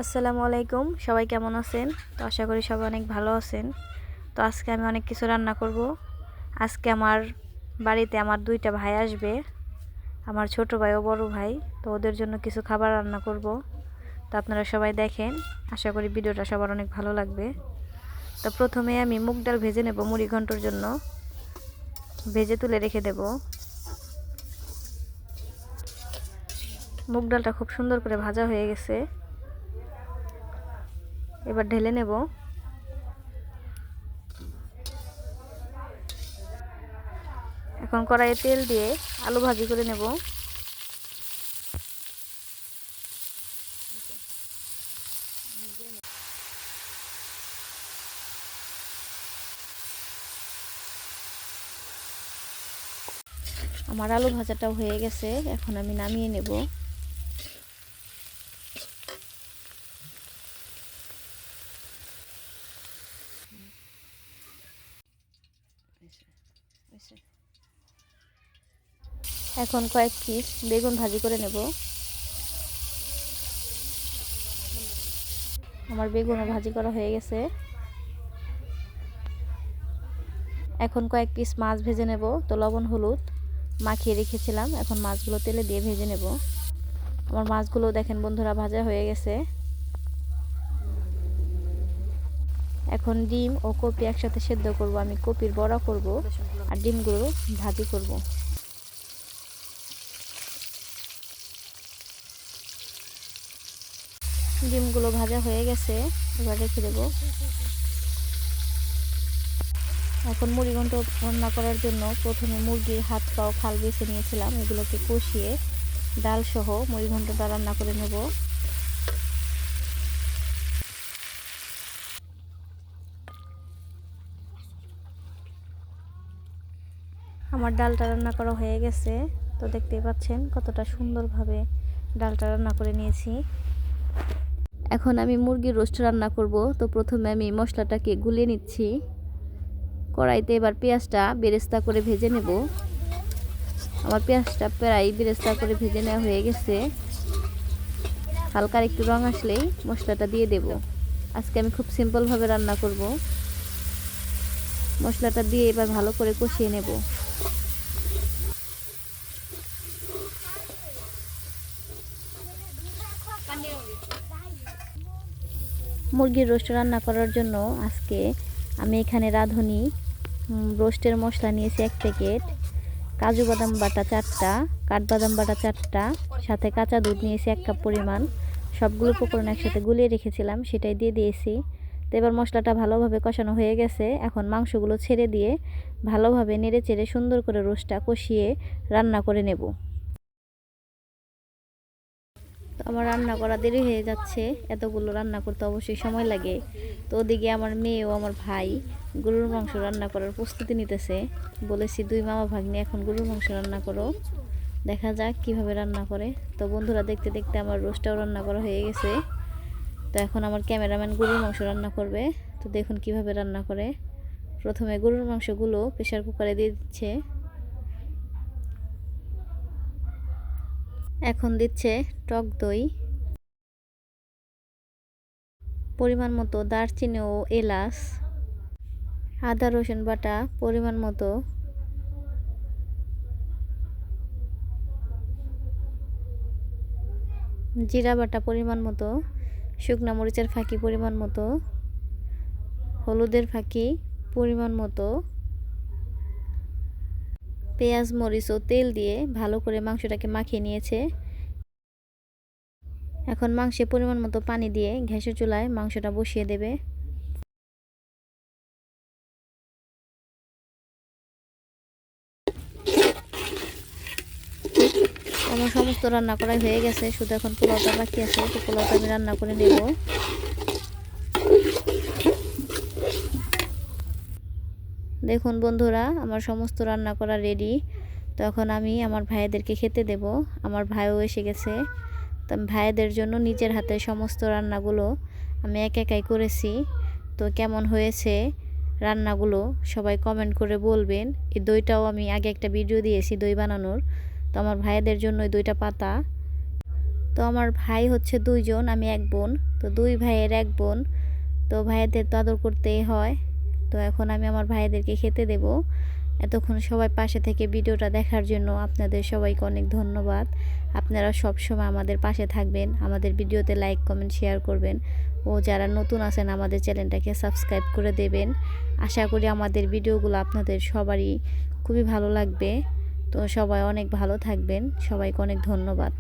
আসসালামু আলাইকুম, সবাই কেমন আছেন? তো আশা করি সবাই অনেক ভালো আছেন। তো আজকে আমি অনেক কিছু রান্না করব। আজকে আমার বাড়িতে আমার দুইটা ভাই আসবে, আমার ছোট ভাই ও বড় ভাই। তো ওদের জন্য কিছু খাবার রান্না করব। তো আপনারা সবাই দেখেন, আশা করি ভিডিওটা সবার অনেক ভালো লাগবে। তো প্রথমে আমি মুগ ডাল ভেজে নেব, মুড়ি ঘন্টর জন্য ভেজে তুলে রেখে দেব। মুগ ডালটা খুব সুন্দর করে ভাজা হয়ে গেছে, এবার ঢেলে নেব। এখন কড়াইয়ে তেল দিয়ে আলু ভাজি করে নেব। আমার আলু ভাজাটাও হয়ে গেছে, এখন আমি নামিয়ে নেব। এখন কয়েক পিস বেগুন ভাজি করে নেব। আমার বেগুনও ভাজি করা হয়ে গেছে। এখন কয়েক পিস মাছ ভেজে নেব। তো লবণ হলুদ মাখিয়ে রেখেছিলাম, এখন মাছগুলো তেলে দিয়ে ভেজে নেব। আমার মাছগুলো দেখেন বন্ধুরা ভাজা হয়ে গেছে। এখন ডিম ও কপি একসাথে সেদ্ধ করব। আমি কপির বড়া করব আর ডিমগুলো ভাজি করব। ডিমগুলো ভাজা হয়ে গেছে, এবার রেখে দেব। এখন মুড়িঘণ্ট রান্না করার জন্য প্রথমে মুরগির হাত পা ও খাল বেছে নিয়েছিলাম, এগুলোকে কষিয়ে ডাল সহ মুড়িঘণ্টটা রান্না করে নেব। আমার ডালটা রান্না করা হয়ে গেছে। তো দেখতেই পাচ্ছেন কতটা সুন্দরভাবে ডালটা রান্না করে নিয়েছি। এখন আমি মুরগির রোস্ট রান্না করব। তো প্রথমে আমি মশলাটাকে গুলিয়ে নিচ্ছি। কড়াইতে এবার পেঁয়াজটা বেরেস্তা করে ভেজে নেব। আমার পেঁয়াজটা প্রায় বেরেস্তা করে ভেজে নেওয়া হয়ে গেছে। হালকা একটু রং আসলেই মশলাটা দিয়ে দেব। আজকে আমি খুব সিম্পলভাবে রান্না করব। মশলাটা দিয়ে এবার ভালো করে কষিয়ে নেব। মুরগির রোস্ট রান্না করার জন্য আজকে আমি এখানে রাঁধুনি রোস্টের মশলা নিয়েছি 1 প্যাকেট, কাজু বাদাম বাটা 4টা, কাঠবাদাম বাটা 4টা, সাথে কাঁচা দুধ নিয়েছি 1 কাপ পরিমাণ। সবগুলো উপকরণ একসাথে গুলিয়ে রেখেছিলাম, সেটাই দিয়ে দিয়েছি। তো এবার মশলাটা ভালোভাবে কষানো হয়ে গেছে। এখন মাংসগুলো ছেড়ে দিয়ে ভালোভাবে নেড়ে চেড়ে সুন্দর করে রোস্টটা কষিয়ে রান্না করে নেব। তো আমার রান্না করা দেরি হয়ে যাচ্ছে, এতগুলো রান্না করতে অবশ্যই সময় লাগে। তো ওদিকে আমার মেয়ে ও আমার ভাই গরুর মাংস রান্না করার প্রস্তুতি নিতেছে। বলেছি 2 মামা ভাগ্নে এখন গরুর মাংস রান্না করো, দেখা যাক কিভাবে রান্না করে। তো বন্ধুরা দেখতে দেখতে আমার রোস্টটাও রান্না করা হয়ে গেছে। তো এখন আমার ক্যামেরাম্যান গরুর মাংস রান্না করবে। তো দেখুন কিভাবে রান্না করে। প্রথমে গরুর মাংসগুলো প্রেসার কুকারে দিয়ে দিচ্ছে। এখন দিচ্ছে টক দই, পরিমাণ মতো দারচিনি ও এলাচ, আদা রসুন বাটা পরিমাণ মতো, জিরা বাটা পরিমাণ মতো, শুকনা মরিচের ফাঁকি পরিমাণ মতো, হলুদের ফাঁকি পরিমাণ মতো, পেঁয়াজ মরিচ ও তেল দিয়ে ভালো করে মাংসটাকে মাখিয়ে নিয়েছে। এখন মাংসে পরিমাণ মতো পানি দিয়ে গ্যাসের চুলায় মাংসটা বসিয়ে দেবে। আমার সমস্ত রান্না করাই হয়ে গেছে, শুধু এখন পোলাওটা বাকি আছে। তো পোলাওটা আমি রান্না করে নেব। দেখুন বন্ধুরা আমার সমস্ত রান্না করা রেডি। তো এখন আমি আমার ভাইদেরকে খেতে দেব। আমার ভাইও এসে গেছে। তো আমি ভাইদের জন্য নিজের হাতে সমস্ত রান্নাগুলো আমি একাই করেছি। তো কেমন হয়েছে রান্নাগুলো সবাই কমেন্ট করে বলবেন। এই দইটাও আমি আগে একটা ভিডিও দিয়েছি দই বানানোর। তো আমার ভাইদের জন্য ওই দইটা পাতা। তো আমার ভাই হচ্ছে 2 জন, আমি এক বোন। তো 2 ভাইয়ের এক বোন, তো ভাইয়াদের তো আদর করতেই হয়। তো এখন আমি আমার ভাইয়াদেরকে খেতে দেব। এতক্ষণ সবাই পাশে থেকে ভিডিওটা দেখার জন্য আপনাদের সবাইকে অনেক ধন্যবাদ। আপনারা সবসময় আমাদের পাশে থাকবেন, আমাদের ভিডিওতে লাইক কমেন্ট শেয়ার করবেন ও যারা নতুন আছেন আমাদের চ্যানেলটাকে সাবস্ক্রাইব করে দেবেন। আশা করি আমাদের ভিডিওগুলো আপনাদের সবারই খুবই ভালো লাগবে। তো সবাই অনেক ভালো থাকবেন, সবাইকে অনেক ধন্যবাদ।